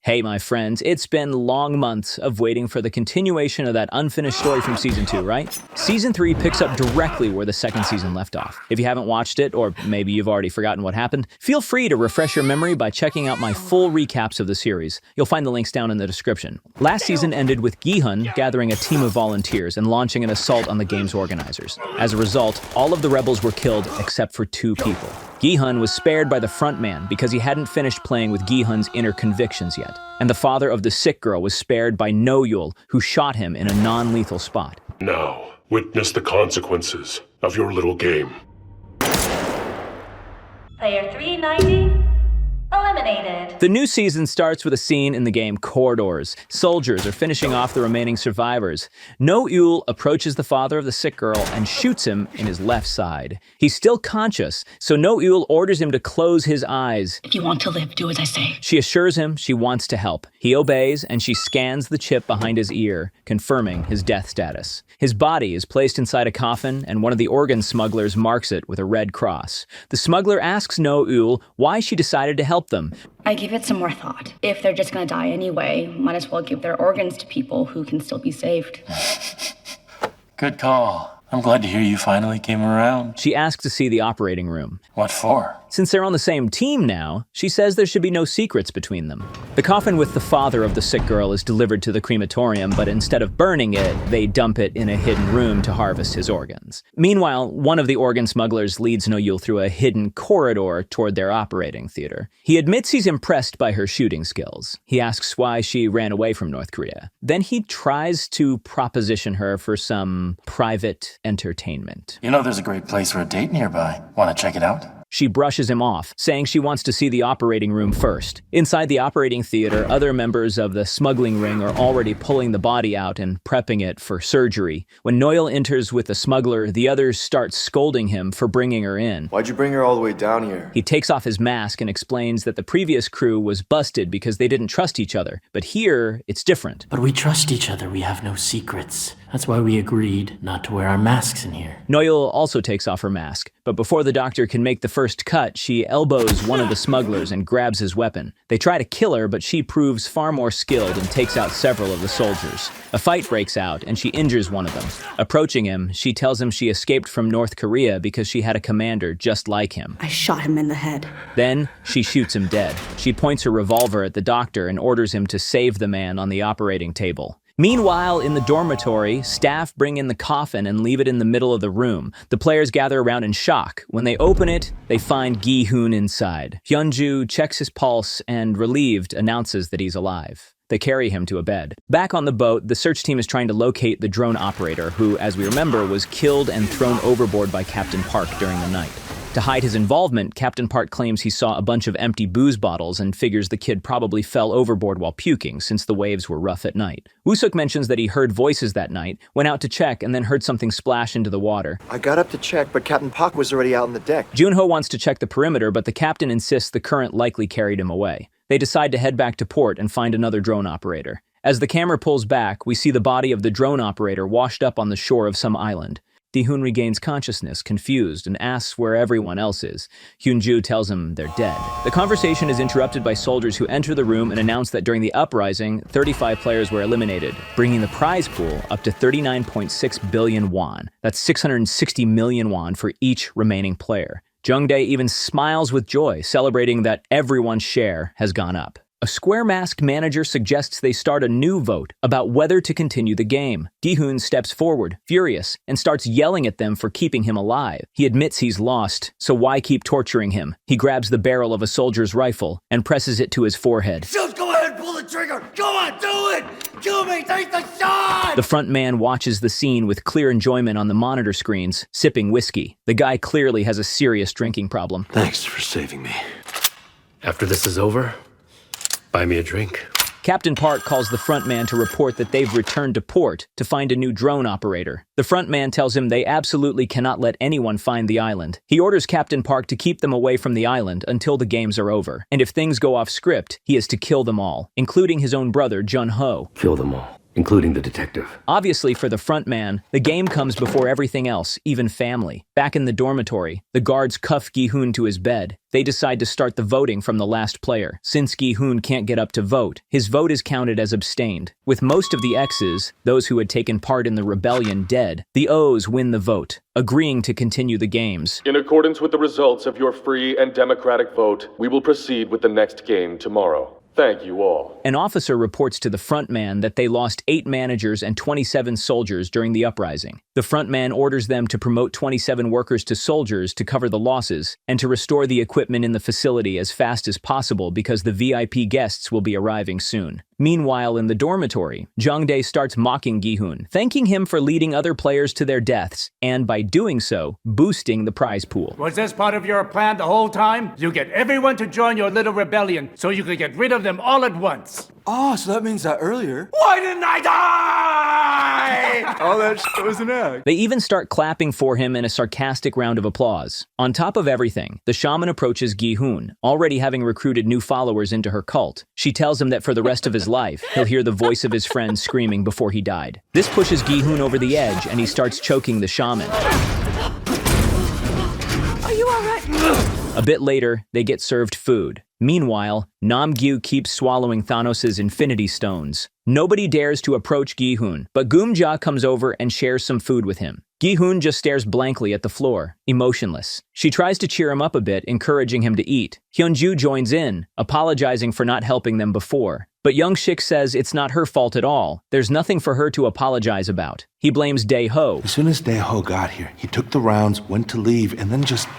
Hey, my friends, it's been long months of waiting for the continuation of that unfinished story from Season 2, right? Season 3 picks up directly where the second season left off. If you haven't watched it, or maybe you've already forgotten what happened, feel free to refresh your memory by checking out my full recaps of the series. You'll find the links down in the description. Last season ended with Gi-hun gathering a team of volunteers and launching an assault on the game's organizers. As a result, all of the rebels were killed except for 2 people. Gi-hun was spared by the frontman because he hadn't finished playing with Gi-hun's inner convictions yet. And the father of the sick girl was spared by No-yul, who shot him in a non-lethal spot. Now, witness the consequences of your little game. Player 390 eliminated. The new season starts with a scene in the game Corridors. Soldiers are finishing off the remaining survivors. No-yul approaches the father of the sick girl and shoots him in his left side. He's still conscious, so No-yul orders him to close his eyes. If you want to live, do as I say. She assures him she wants to help. He obeys, and she scans the chip behind his ear, confirming his death status. His body is placed inside a coffin, and one of the organ smugglers marks it with a red cross. The smuggler asks No-yul why she decided to help them. I give it some more thought. If they're just gonna die anyway, might as well give their organs to people who can still be saved. Good call. I'm glad to hear you finally came around. She asks to see the operating room. What for? Since they're on the same team now, she says there should be no secrets between them. The coffin with the father of the sick girl is delivered to the crematorium, but instead of burning it, they dump it in a hidden room to harvest his organs. Meanwhile, one of the organ smugglers leads No-yul through a hidden corridor toward their operating theater. He admits he's impressed by her shooting skills. He asks why she ran away from North Korea. Then he tries to proposition her for some private entertainment. You know there's a great place for a date nearby. Want to check it out? She brushes him off, saying she wants to see the operating room first. Inside the operating theater, other members of the smuggling ring are already pulling the body out and prepping it for surgery. When No-yul enters with the smuggler, the others start scolding him for bringing her in. Why'd you bring her all the way down here? He takes off his mask and explains that the previous crew was busted because they didn't trust each other. But here, it's different. But we trust each other. We have no secrets. That's why we agreed not to wear our masks in here. No-yul also takes off her mask, but before the doctor can make the first cut, she elbows one of the smugglers and grabs his weapon. They try to kill her, but she proves far more skilled and takes out several of the soldiers. A fight breaks out, and she injures one of them. Approaching him, she tells him she escaped from North Korea because she had a commander just like him. I shot him in the head. Then, she shoots him dead. She points her revolver at the doctor and orders him to save the man on the operating table. Meanwhile, in the dormitory, staff bring in the coffin and leave it in the middle of the room. The players gather around in shock. When they open it, they find Gi-hun inside. Hyunju checks his pulse and, relieved, announces that he's alive. They carry him to a bed. Back on the boat, the search team is trying to locate the drone operator, who, as we remember, was killed and thrown overboard by Captain Park during the night. To hide his involvement, Captain Park claims he saw a bunch of empty booze bottles and figures the kid probably fell overboard while puking since the waves were rough at night. Woo-suk mentions that he heard voices that night, went out to check, and then heard something splash into the water. I got up to check, but Captain Park was already out on the deck. Jun-ho wants to check the perimeter, but the captain insists the current likely carried him away. They decide to head back to port and find another drone operator. As the camera pulls back, we see the body of the drone operator washed up on the shore of some island. Gi-hun regains consciousness, confused, and asks where everyone else is. Hyunju tells him they're dead. The conversation is interrupted by soldiers who enter the room and announce that during the uprising, 35 players were eliminated, bringing the prize pool up to 39.6 billion won. That's 660 million won for each remaining player. Jung-jae even smiles with joy, celebrating that everyone's share has gone up. A square-masked manager suggests they start a new vote about whether to continue the game. Gi-hun steps forward, furious, and starts yelling at them for keeping him alive. He admits he's lost, so why keep torturing him? He grabs the barrel of a soldier's rifle and presses it to his forehead. Just go ahead and pull the trigger! Go on, do it! Kill me! Take the shot! The front man watches the scene with clear enjoyment on the monitor screens, sipping whiskey. The guy clearly has a serious drinking problem. Thanks for saving me. After this is over, buy me a drink. Captain Park calls the front man to report that they've returned to port to find a new drone operator. The front man tells him they absolutely cannot let anyone find the island. He orders Captain Park to keep them away from the island until the games are over. And if things go off script, he is to kill them all, including his own brother, Jun-ho. Kill them all. including the detective. Obviously, for the front man, the game comes before everything else, even family. Back in the dormitory, the guards cuff Gi-hun to his bed. They decide to start the voting from the last player. Since Gi-hun can't get up to vote, his vote is counted as abstained. With most of the X's, those who had taken part in the rebellion, dead, the O's win the vote, agreeing to continue the games. In accordance with the results of your free and democratic vote, we will proceed with the next game tomorrow. Thank you all. An officer reports to the front man that they lost 8 managers and 27 soldiers during the uprising. The front man orders them to promote 27 workers to soldiers to cover the losses and to restore the equipment in the facility as fast as possible because the VIP guests will be arriving soon. Meanwhile, in the dormitory, Jung-jae starts mocking Gi-hun, thanking him for leading other players to their deaths, and by doing so, boosting the prize pool. Was this part of your plan the whole time? You get everyone to join your little rebellion so you could get rid of them all at once. Oh, so that means that earlier... Why didn't I die? All that shit was an act. They even start clapping for him in a sarcastic round of applause. On top of everything, the shaman approaches Gi-hun, already having recruited new followers into her cult. She tells him that for the rest of his life, he'll hear the voice of his friend screaming before he died. This pushes Gi-hun over the edge, and he starts choking the shaman. Are you alright? A bit later, they get served food. Meanwhile, Nam-gyu keeps swallowing Thanos' Infinity Stones. Nobody dares to approach Gi-hun, but Geum-ja comes over and shares some food with him. Gi-hun just stares blankly at the floor, emotionless. She tries to cheer him up a bit, encouraging him to eat. Hyunju joins in, apologizing for not helping them before. But Young-sik says it's not her fault at all. There's nothing for her to apologize about. He blames Dae-ho. As soon as Dae-ho got here, he took the rounds, went to leave, and then just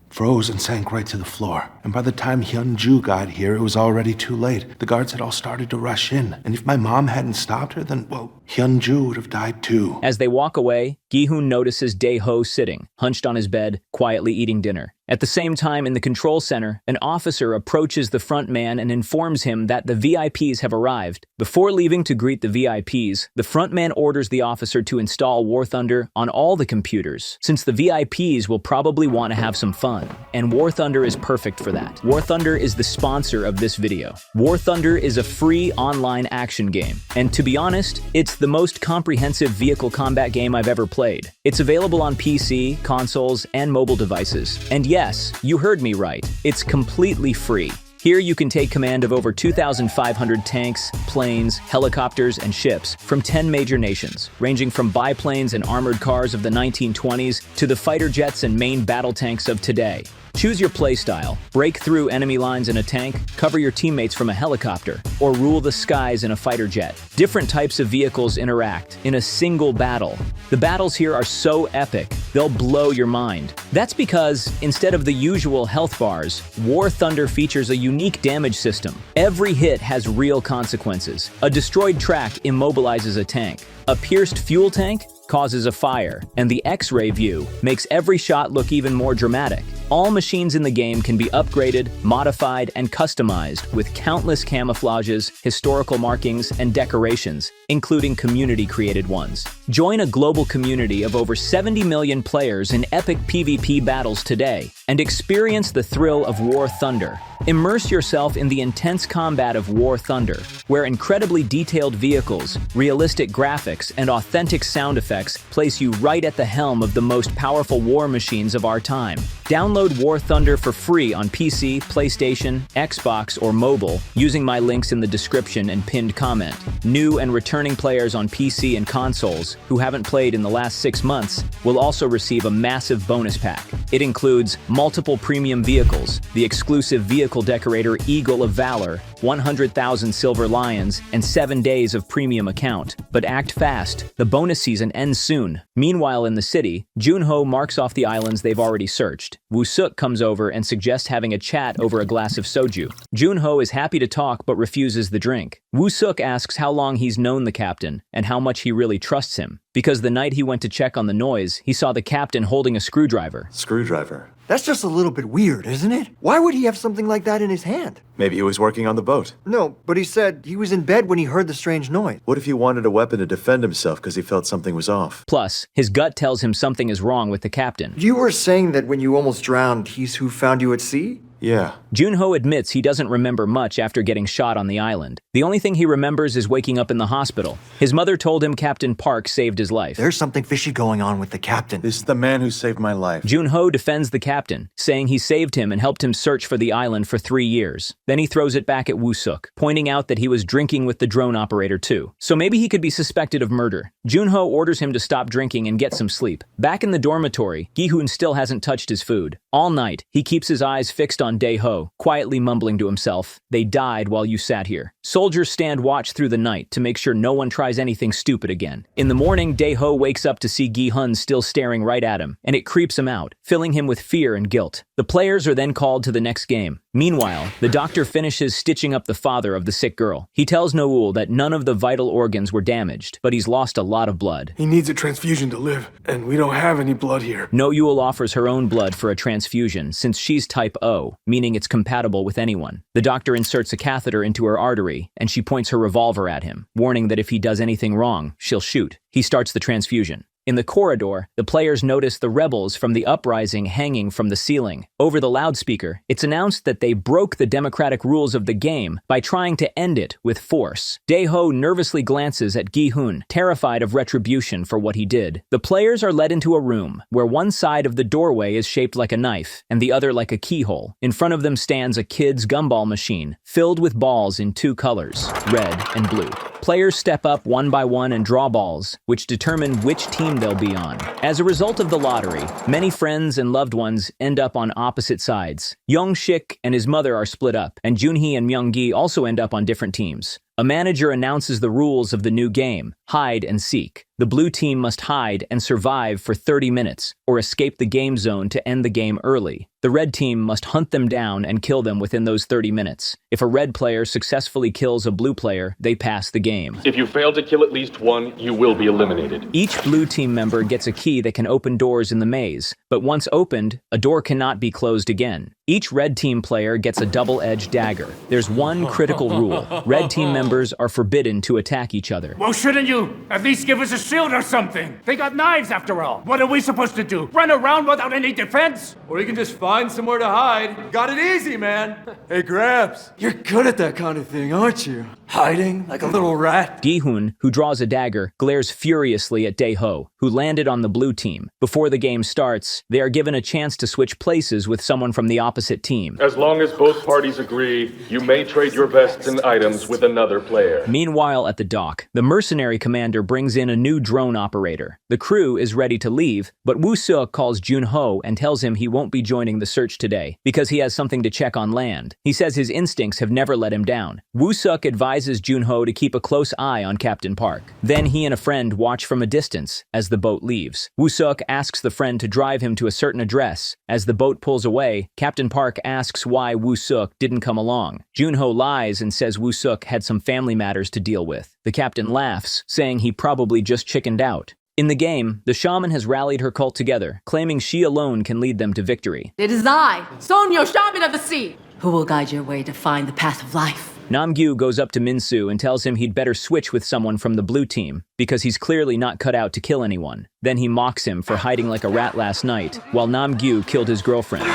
froze and sank right to the floor. And by the time Hyunju got here, it was already too late. The guards had all started to rush in. And if my mom hadn't stopped her, then, well, Hyunju would have died too. As they walk away, Gi-hun notices Dae-ho sitting, hunched on his bed, quietly eating dinner. At the same time, in the control center, an officer approaches the front man and informs him that the VIPs have arrived. Before leaving to greet the VIPs, the front man orders the officer to install War Thunder on all the computers, since the VIPs will probably want to have some fun. And War Thunder is perfect for that. War Thunder is the sponsor of this video. War Thunder is a free online action game, and to be honest, it's the most comprehensive vehicle combat game I've ever played. It's available on PC, consoles, and mobile devices. And yes, you heard me right. It's completely free. Here you can take command of over 2,500 tanks, planes, helicopters, and ships from 10 major nations, ranging from biplanes and armored cars of the 1920s to the fighter jets and main battle tanks of today. Choose your playstyle, break through enemy lines in a tank, cover your teammates from a helicopter, or rule the skies in a fighter jet. Different types of vehicles interact in a single battle. The battles here are so epic, they'll blow your mind. That's because, instead of the usual health bars, War Thunder features a unique damage system. Every hit has real consequences. A destroyed track immobilizes a tank. A pierced fuel tank causes a fire, and the X-ray view makes every shot look even more dramatic. All machines in the game can be upgraded, modified, and customized with countless camouflages, historical markings, and decorations, including community-created ones. Join a global community of over 70 million players in epic PvP battles today, and experience the thrill of War Thunder. Immerse yourself in the intense combat of War Thunder, where incredibly detailed vehicles, realistic graphics, and authentic sound effects place you right at the helm of the most powerful war machines of our time. Download War Thunder for free on PC, PlayStation, Xbox, or mobile using my links in the description and pinned comment. New and returning players on PC and consoles who haven't played in the last 6 months will also receive a massive bonus pack. It includes multiple premium vehicles, the exclusive vehicle decorator Eagle of Valor, 100,000 Silver Lions, and 7 days of premium account. But act fast, the bonus season ends soon. Meanwhile in the city, Jun-ho marks off the islands they've already searched. Woo-suk comes over and suggests having a chat over a glass of soju. Jun-ho is happy to talk but refuses the drink. Woo-suk asks how long he's known the captain and how much he really trusts him, because the night he went to check on the noise, he saw the captain holding a screwdriver. Screwdriver? That's just a little bit weird, isn't it? Why would he have something like that in his hand? Maybe he was working on the boat. No, but he said he was in bed when he heard the strange noise. What if he wanted a weapon to defend himself because he felt something was off? Plus, his gut tells him something is wrong with the captain. You were saying that when you almost drowned, he's who found you at sea? Yeah. Jun-ho admits he doesn't remember much after getting shot on the island. The only thing he remembers is waking up in the hospital. His mother told him Captain Park saved his life. There's something fishy going on with the captain. This is the man who saved my life. Jun-ho defends the captain, saying he saved him and helped him search for the island for 3 years. Then he throws it back at Woo-suk, pointing out that he was drinking with the drone operator too. So maybe he could be suspected of murder. Jun-ho orders him to stop drinking and get some sleep. Back in the dormitory, Gi-hun still hasn't touched his food. All night, he keeps his eyes fixed on Dae-ho, quietly mumbling to himself, "They died while you sat here." Soldiers stand watch through the night to make sure no one tries anything stupid again. In the morning, Dae-ho wakes up to see Gi-hun still staring right at him, and it creeps him out, filling him with fear and guilt. The players are then called to the next game. Meanwhile, the doctor finishes stitching up the father of the sick girl. He tells Noel that none of the vital organs were damaged, but he's lost a lot of blood. He needs a transfusion to live, and we don't have any blood here. Noel offers her own blood for a transfusion since she's type O, meaning it's compatible with anyone. The doctor inserts a catheter into her artery, and she points her revolver at him, warning that if he does anything wrong, she'll shoot. He starts the transfusion. In the corridor, the players notice the rebels from the uprising hanging from the ceiling. Over the loudspeaker, it's announced that they broke the democratic rules of the game by trying to end it with force. Dae-ho nervously glances at Gi-hun, terrified of retribution for what he did. The players are led into a room, where one side of the doorway is shaped like a knife, and the other like a keyhole. In front of them stands a kid's gumball machine, filled with balls in 2 colors, red and blue. Players step up one by one and draw balls, which determine which team they'll be on. As a result of the lottery, many friends and loved ones end up on opposite sides. Young-sik and his mother are split up, and Jun-hee and Myung-gi also end up on different teams. A manager announces the rules of the new game, hide and seek. The blue team must hide and survive for 30 minutes, or escape the game zone to end the game early. The red team must hunt them down and kill them within those 30 minutes. If a red player successfully kills a blue player, they pass the game. If you fail to kill at least one, you will be eliminated. Each blue team member gets a key that can open doors in the maze, but once opened, a door cannot be closed again. Each red team player gets a double-edged dagger. There's one critical rule. Red team members are forbidden to attack each other. Well, shouldn't you at least give us a shield or something? They got knives after all. What are we supposed to do? Run around without any defense? Or you can just find somewhere to hide. Got it easy, man. Hey, Gramps, you're good at that kind of thing, aren't you? Hiding like a little rat. Gi-hun, who draws a dagger, glares furiously at Dae-ho, who landed on the blue team. Before the game starts, they are given a chance to switch places with someone from the opposite team. As long as both parties agree, you may trade your vests and items with another player. Meanwhile, at the dock, the mercenary commander brings in a new drone operator. The crew is ready to leave, but Woo-suk calls Jun-ho and tells him he won't be joining the search today because he has something to check on land. He says his instincts have never let him down. Woo-suk advises Jun-ho to keep a close eye on Captain Park. Then he and a friend watch from a distance as the boat leaves. Woo-suk asks the friend to drive him to a certain address. As the boat pulls away, Captain Park asks why Woo-suk didn't come along. Jun-ho lies and says Woo-suk had some family matters to deal with. The captain laughs, saying he probably just chickened out. In the game, the shaman has rallied her cult together, claiming she alone can lead them to victory. It is I, Sonyo, shaman of the sea, who will guide your way to find the path of life. Nam-gyu goes up to Min-soo and tells him he'd better switch with someone from the blue team, because he's clearly not cut out to kill anyone. Then he mocks him for hiding like a rat last night, while Nam-gyu killed his girlfriend.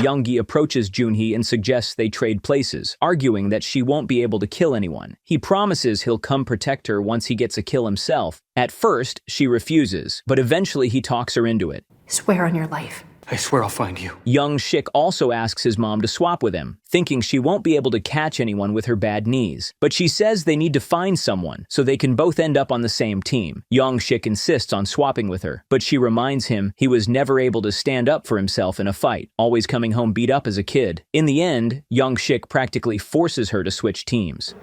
Young-gi approaches Jun-hee and suggests they trade places, arguing that she won't be able to kill anyone. He promises he'll come protect her once he gets a kill himself. At first, she refuses, but eventually he talks her into it. Swear on your life. I swear I'll find you. Young-sik also asks his mom to swap with him, thinking she won't be able to catch anyone with her bad knees. But she says they need to find someone, so they can both end up on the same team. Young-sik insists on swapping with her, but she reminds him he was never able to stand up for himself in a fight, always coming home beat up as a kid. In the end, Young-sik practically forces her to switch teams.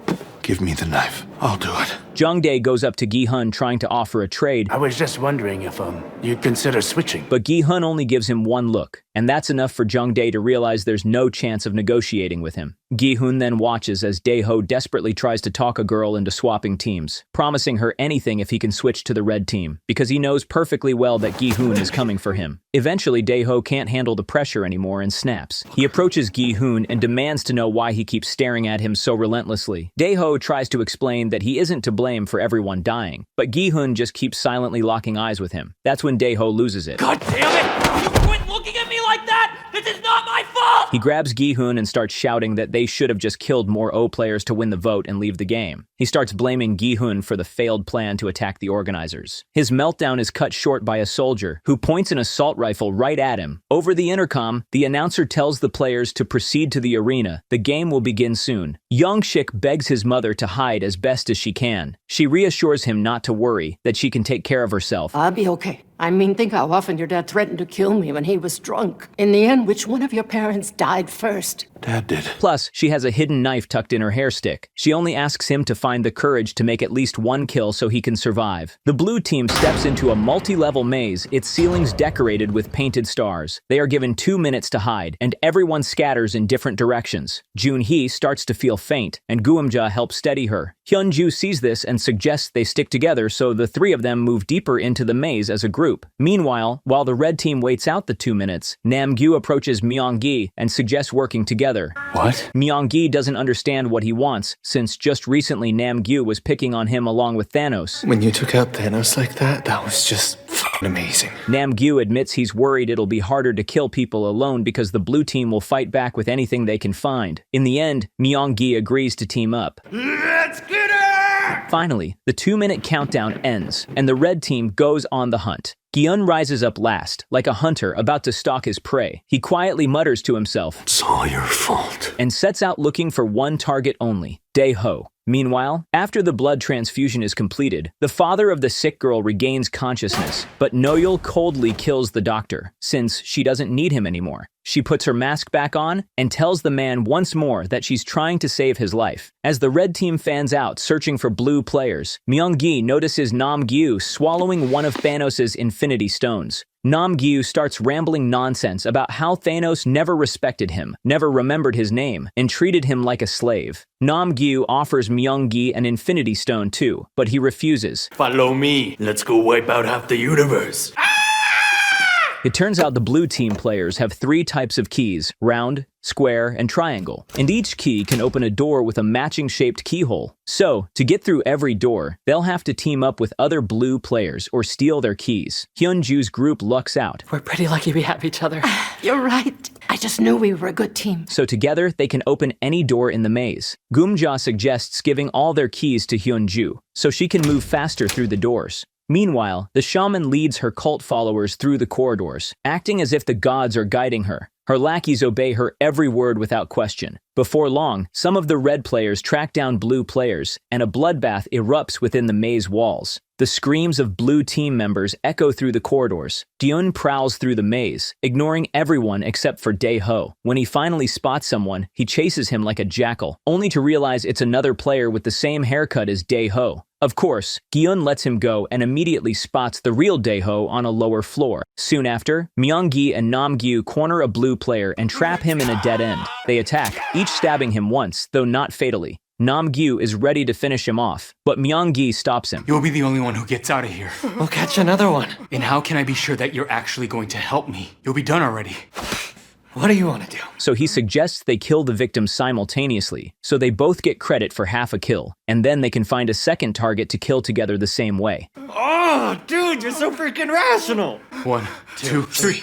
Give me the knife. I'll do it. Jung-jae goes up to Gi-hun trying to offer a trade. I was just wondering if, you'd consider switching. But Gi-hun only gives him one look, and that's enough for Jung-jae to realize there's no chance of negotiating with him. Gi-hun then watches as Dae-ho desperately tries to talk a girl into swapping teams, promising her anything if he can switch to the red team, because he knows perfectly well that Gi-hun is coming for him. Eventually, Dae-ho can't handle the pressure anymore and snaps. He approaches Gi-hun and demands to know why he keeps staring at him so relentlessly. Dae-ho tries to explain that he isn't to blame for everyone dying, but Gi-hun just keeps silently locking eyes with him. That's when Dae-ho loses it. God damn it! You quit looking at me like that! This is not my fault! He grabs Gi-hun and starts shouting that they should have just killed more O players to win the vote and leave the game. He starts blaming Gi-hun for the failed plan to attack the organizers. His meltdown is cut short by a soldier who points an assault rifle right at him. Over the intercom, the announcer tells the players to proceed to the arena. The game will begin soon. Yeong-suk begs his mother to hide as best as she can. She reassures him not to worry, that she can take care of herself. I'll be okay. I mean, think how often your dad threatened to kill me when he was drunk. In the end, which one of your parents died first? Dad did. Plus, she has a hidden knife tucked in her hair stick. She only asks him to find the courage to make at least one kill so he can survive. The blue team steps into a multi-level maze, its ceilings decorated with painted stars. They are given 2 minutes to hide, and everyone scatters in different directions. Jun-hee starts to feel faint, and Geom-jae helps steady her. Hyun-ju sees this and suggests they stick together, so the three of them move deeper into the maze as a group. Meanwhile, while the red team waits out the 2 minutes, Nam-gyu approaches Myung-gi and suggests working together. What? Myung-gi doesn't understand what he wants, since just recently Nam-gyu was picking on him along with Thanos. When you took out Thanos like that was just f***ing amazing. Nam-gyu admits he's worried it'll be harder to kill people alone because the blue team will fight back with anything they can find. In the end, Myung-gi agrees to team up. Let's get it! Finally, the 2-minute countdown ends, and the red team goes on the hunt. Gi-hun rises up last, like a hunter about to stalk his prey. He quietly mutters to himself, "It's all your fault," and sets out looking for one target only, Dae-ho. Meanwhile, after the blood transfusion is completed, the father of the sick girl regains consciousness, but Noyeol coldly kills the doctor, since she doesn't need him anymore. She puts her mask back on and tells the man once more that she's trying to save his life. As the red team fans out searching for blue players, Myung-gi notices Nam-gyu swallowing one of Thanos' Infinity Stones. Nam-gyu starts rambling nonsense about how Thanos never respected him, never remembered his name, and treated him like a slave. Nam-gyu offers Myung-gi an Infinity Stone too, but he refuses. "Follow me. Let's go wipe out half the universe." It turns out the blue team players have 3 types of keys: round, square, and triangle, and each key can open a door with a matching shaped keyhole. So, to get through every door, they'll have to team up with other blue players or steal their keys. Hyunju's group lucks out. We're pretty lucky we have each other. You're right. I just knew we were a good team. So together, they can open any door in the maze. Geom-jae suggests giving all their keys to Hyunju, so she can move faster through the doors. Meanwhile, the shaman leads her cult followers through the corridors, acting as if the gods are guiding her. Her lackeys obey her every word without question. Before long, some of the red players track down blue players, and a bloodbath erupts within the maze walls. The screams of blue team members echo through the corridors. Gi-hun prowls through the maze, ignoring everyone except for Dae-ho. When he finally spots someone, he chases him like a jackal, only to realize it's another player with the same haircut as Dae-ho. Of course, Gi-hun lets him go and immediately spots the real Dae-ho on a lower floor. Soon after, Myung-gi and Nam-gyu corner a blue player and trap him in a dead end. They attack, each stabbing him once, though not fatally. Nam-gyu is ready to finish him off, but Myung-gi stops him. You'll be the only one who gets out of here. We'll catch another one. And how can I be sure that you're actually going to help me? You'll be done already. What do you want to do? So he suggests they kill the victims simultaneously, so they both get credit for half a kill, and then they can find a second target to kill together the same way. Oh, dude, you're so freaking rational. 1, 2, 3.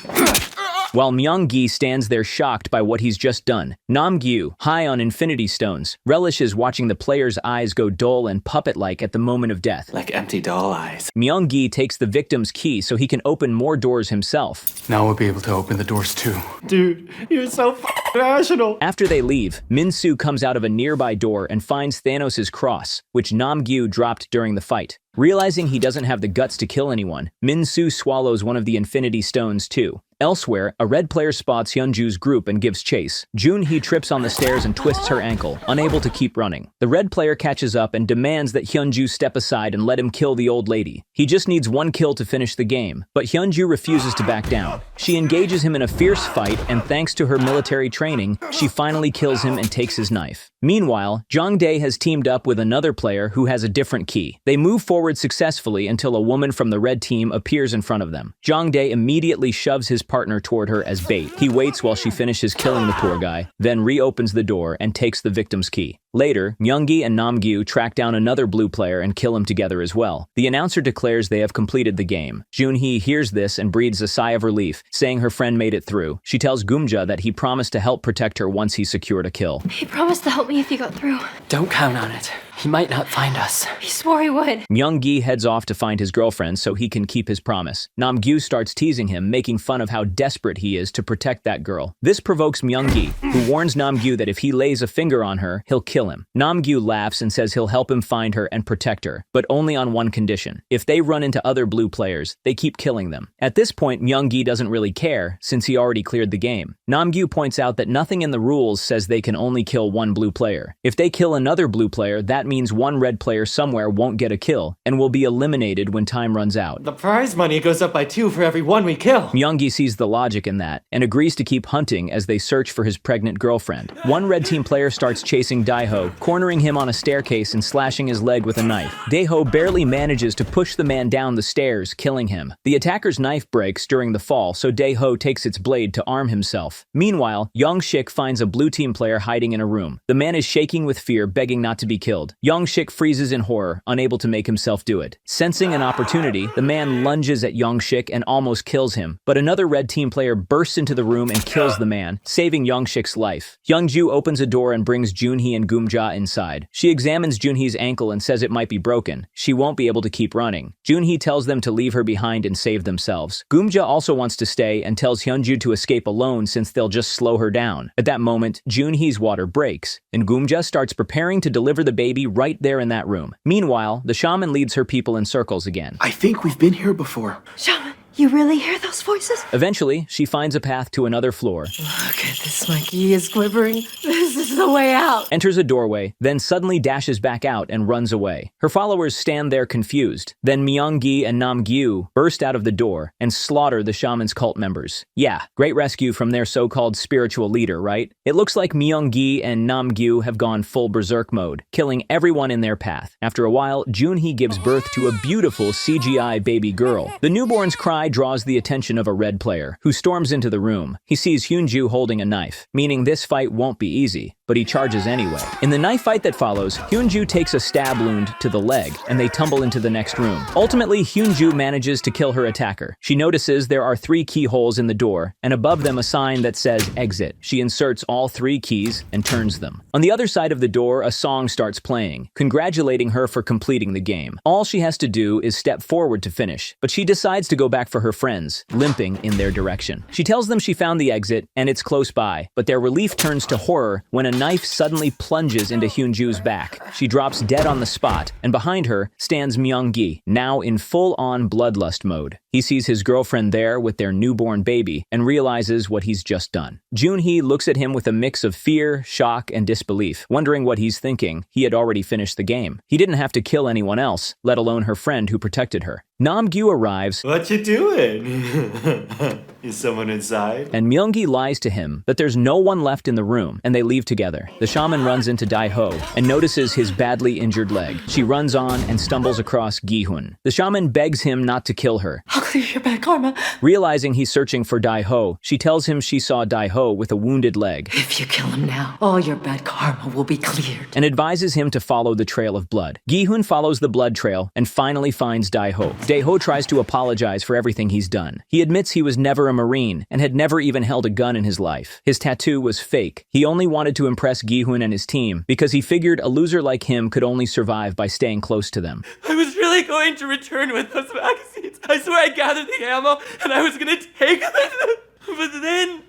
While Myung-gi stands there shocked by what he's just done, Nam-gyu, high on Infinity Stones, relishes watching the player's eyes go dull and puppet-like at the moment of death. Like empty doll eyes. Myung-gi takes the victim's key so he can open more doors himself. Now we'll be able to open the doors too. Dude, you're so rational. After they leave, Min-soo comes out of a nearby door and finds Thanos' cross, which Nam-gyu dropped during the fight. Realizing he doesn't have the guts to kill anyone, Min-soo swallows one of the Infinity Stones too. Elsewhere, a red player spots Hyunju's group and gives chase. Jun-hee trips on the stairs and twists her ankle, unable to keep running. The red player catches up and demands that Hyunju step aside and let him kill the old lady. He just needs one kill to finish the game, but Hyunju refuses to back down. She engages him in a fierce fight, and thanks to her military training, she finally kills him and takes his knife. Meanwhile, Jung-jae has teamed up with another player who has a different key. They move forward successfully until a woman from the red team appears in front of them. Jung-jae immediately shoves his partner toward her as bait. He waits while she finishes killing the poor guy, then reopens the door and takes the victim's key. Later, Myung-gi and Nam-gyu track down another blue player and kill him together as well. The announcer declares they have completed the game. Jun-hee hears this and breathes a sigh of relief, saying her friend made it through. She tells Geum-ja that he promised to help protect her once he secured a kill. He promised to help me if he got through. Don't count on it. He might not find us. He swore he would. Myung-gi heads off to find his girlfriend so he can keep his promise. Nam-gyu starts teasing him, making fun of how desperate he is to protect that girl. This provokes Myung-gi, who warns Nam-gyu that if he lays a finger on her, he'll kill him. Nam-gyu laughs and says he'll help him find her and protect her, but only on one condition. If they run into other blue players, they keep killing them. At this point, Myung-gi doesn't really care, since he already cleared the game. Nam-gyu points out that nothing in the rules says they can only kill one blue player. If they kill another blue player, that means one red player somewhere won't get a kill and will be eliminated when time runs out. The prize money goes up by 2 for every one we kill. Myung-gi sees the logic in that and agrees to keep hunting as they search for his pregnant girlfriend. One red team player starts chasing Dae-ho, cornering him on a staircase and slashing his leg with a knife. Dae-ho barely manages to push the man down the stairs, killing him. The attacker's knife breaks during the fall, so Dae-ho takes its blade to arm himself. Meanwhile, Yeong-sik finds a blue team player hiding in a room. The man is shaking with fear, begging not to be killed. Yeong-sik freezes in horror, unable to make himself do it. Sensing an opportunity, the man lunges at Yeong-sik and almost kills him, but another red team player bursts into the room and kills the man, saving Yeong-sik's life. Young-ju opens a door and brings Jun-hee and Geum-ja inside. She examines Jun-hee's ankle and says it might be broken. She won't be able to keep running. Jun-hee tells them to leave her behind and save themselves. Geum-ja also wants to stay and tells Hyun-ju to escape alone since they'll just slow her down. At that moment, Jun-hee's water breaks, and Geum-ja starts preparing to deliver the baby right there in that room. Meanwhile, the shaman leads her people in circles again. I think we've been here before. Shaman, you really hear those voices? Eventually, she finds a path to another floor. Look at this, my key is quivering. This is the way out. Enters a doorway, then suddenly dashes back out and runs away. Her followers stand there confused. Then Myung-gi and Nam-gyu burst out of the door and slaughter the shaman's cult members. Yeah, great rescue from their so-called spiritual leader, right? It looks like Myung-gi and Nam-gyu have gone full berserk mode, killing everyone in their path. After a while, Jun-hee gives birth to a beautiful CGI baby girl. The newborn's cry draws the attention of a red player, who storms into the room. He sees Hyun-ju holding a knife, meaning this fight won't be easy, but he charges anyway. In the knife fight that follows, Hyun-ju takes a stab wound to the leg, and they tumble into the next room. Ultimately, Hyun-ju manages to kill her attacker. She notices there are 3 keyholes in the door, and above them a sign that says exit. She inserts all 3 keys and turns them. On the other side of the door, a song starts playing, congratulating her for completing the game. All she has to do is step forward to finish, but she decides to go back for her friends, limping in their direction. She tells them she found the exit, and it's close by, but their relief turns to horror when a knife suddenly plunges into Hyun-ju's back. She drops dead on the spot, and behind her stands Myung-gi, now in full-on bloodlust mode. He sees his girlfriend there with their newborn baby and realizes what he's just done. Jun-hee looks at him with a mix of fear, shock, and disbelief, wondering what he's thinking. He had already finished the game. He didn't have to kill anyone else, let alone her friend who protected her. Nam-gyu arrives. What you doing? Is someone inside? And Myung-gi lies to him that there's no one left in the room, and they leave together. The shaman runs into Dae-ho and notices his badly injured leg. She runs on and stumbles across Gi-hun. The shaman begs him not to kill her. I'll clear your bad karma. Realizing he's searching for Dae-ho, she tells him she saw Dae-ho with a wounded leg. If you kill him now, all your bad karma will be cleared. And advises him to follow the trail of blood. Gi-hun follows the blood trail and finally finds Dae-ho. Dae-ho tries to apologize for everything he's done. He admits he was never a Marine and had never even held a gun in his life. His tattoo was fake. He only wanted to impress Gi-hun and his team because he figured a loser like him could only survive by staying close to them. I was really going to return with those magazines. I swear I gathered the ammo and I was gonna take them. But then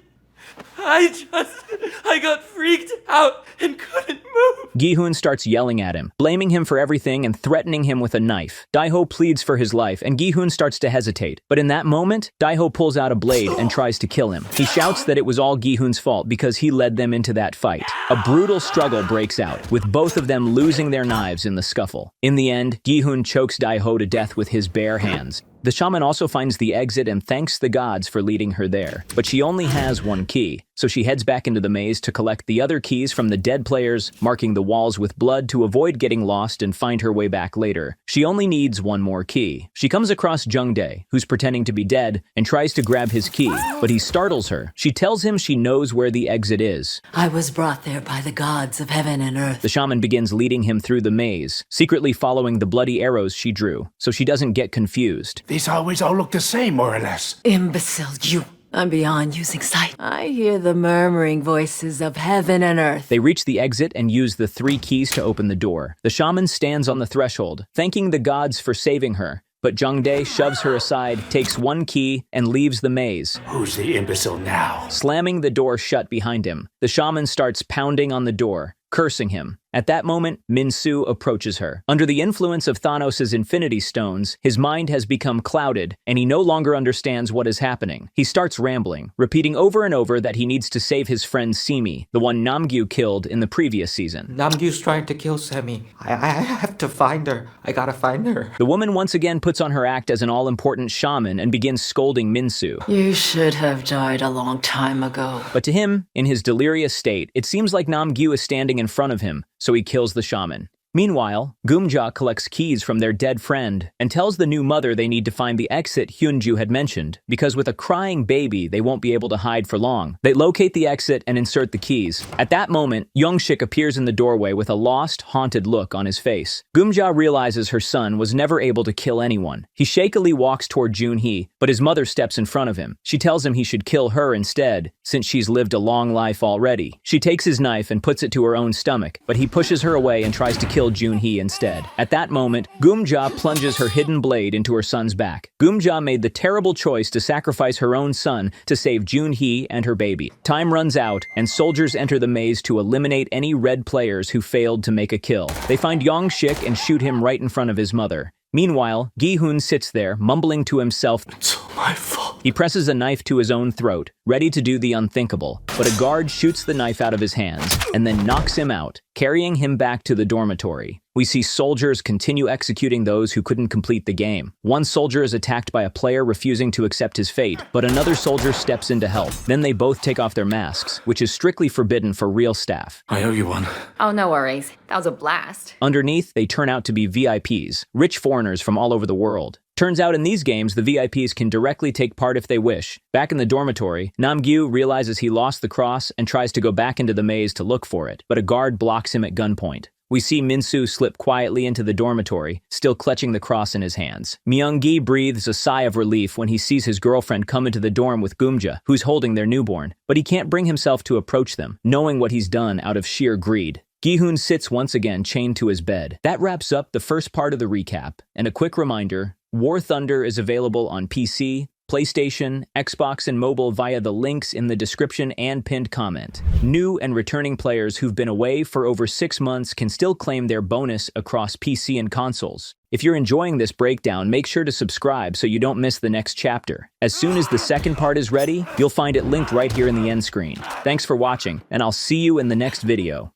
I got freaked out and couldn't move. Gi-hun starts yelling at him, blaming him for everything and threatening him with a knife. Dae-ho pleads for his life, and Gi-hun starts to hesitate. But in that moment, Dae-ho pulls out a blade and tries to kill him. He shouts that it was all Gi-hun's fault because he led them into that fight. A brutal struggle breaks out, with both of them losing their knives in the scuffle. In the end, Gi-hun chokes Dae-ho to death with his bare hands. The shaman also finds the exit and thanks the gods for leading her there. But she only has one key, so she heads back into the maze to collect the other keys from the dead players, marking the walls with blood to avoid getting lost and find her way back later. She only needs one more key. She comes across Jung-jae, who's pretending to be dead, and tries to grab his key, but he startles her. She tells him she knows where the exit is. I was brought there by the gods of heaven and earth. The shaman begins leading him through the maze, secretly following the bloody arrows she drew, so she doesn't get confused. These always all look the same, more or less. Imbecile, you. I'm beyond using sight. I hear the murmuring voices of heaven and earth. They reach the exit and use the 3 keys to open the door. The shaman stands on the threshold, thanking the gods for saving her. But Jung-jae shoves her aside, takes 1 key, and leaves the maze. Who's the imbecile now? Slamming the door shut behind him, the shaman starts pounding on the door, cursing him. At that moment, Min-soo approaches her. Under the influence of Thanos' Infinity Stones, his mind has become clouded, and he no longer understands what is happening. He starts rambling, repeating over and over that he needs to save his friend Simi, the one Nam-gyu killed in the previous season. Nam-gyu's trying to kill Semi. I have to find her. I gotta find her. The woman once again puts on her act as an all-important shaman and begins scolding Min-soo. You should have died a long time ago. But to him, in his delirious state, it seems like Nam-gyu is standing in front of him, so he kills the shaman. Meanwhile, Geum-ja collects keys from their dead friend and tells the new mother they need to find the exit Hyun-ju had mentioned, because with a crying baby, they won't be able to hide for long. They locate the exit and insert the keys. At that moment, Yeong-sik appears in the doorway with a lost, haunted look on his face. Geum-ja realizes her son was never able to kill anyone. He shakily walks toward Jun-hee, but his mother steps in front of him. She tells him he should kill her instead, since she's lived a long life already. She takes his knife and puts it to her own stomach, but he pushes her away and tries to kill Jun-hee instead. At that moment, Geum-ja plunges her hidden blade into her son's back. Geum-ja made the terrible choice to sacrifice her own son to save Jun-hee and her baby. Time runs out, and soldiers enter the maze to eliminate any red players who failed to make a kill. They find Yeong-sik and shoot him right in front of his mother. Meanwhile, Gi-hun sits there, mumbling to himself, "It's all my fault." He presses a knife to his own throat, ready to do the unthinkable, but a guard shoots the knife out of his hands and then knocks him out, carrying him back to the dormitory. We see soldiers continue executing those who couldn't complete the game. One soldier is attacked by a player refusing to accept his fate, but another soldier steps in to help. Then they both take off their masks, which is strictly forbidden for real staff. I owe you one. Oh, no worries. That was a blast. Underneath, they turn out to be VIPs, rich foreigners from all over the world. Turns out in these games, the VIPs can directly take part if they wish. Back in the dormitory, Nam-gyu realizes he lost the cross and tries to go back into the maze to look for it, but a guard blocks him at gunpoint. We see Min-soo slip quietly into the dormitory, still clutching the cross in his hands. Myung-gi breathes a sigh of relief when he sees his girlfriend come into the dorm with Geum-ja, who's holding their newborn, but he can't bring himself to approach them, knowing what he's done out of sheer greed. Gi-hun sits once again chained to his bed. That wraps up the first part of the recap, and a quick reminder, War Thunder is available on PC, PlayStation, Xbox, and mobile via the links in the description and pinned comment. New and returning players who've been away for over 6 months can still claim their bonus across PC and consoles. If you're enjoying this breakdown, make sure to subscribe so you don't miss the next chapter. As soon as the second part is ready, you'll find it linked right here in the end screen. Thanks for watching, and I'll see you in the next video.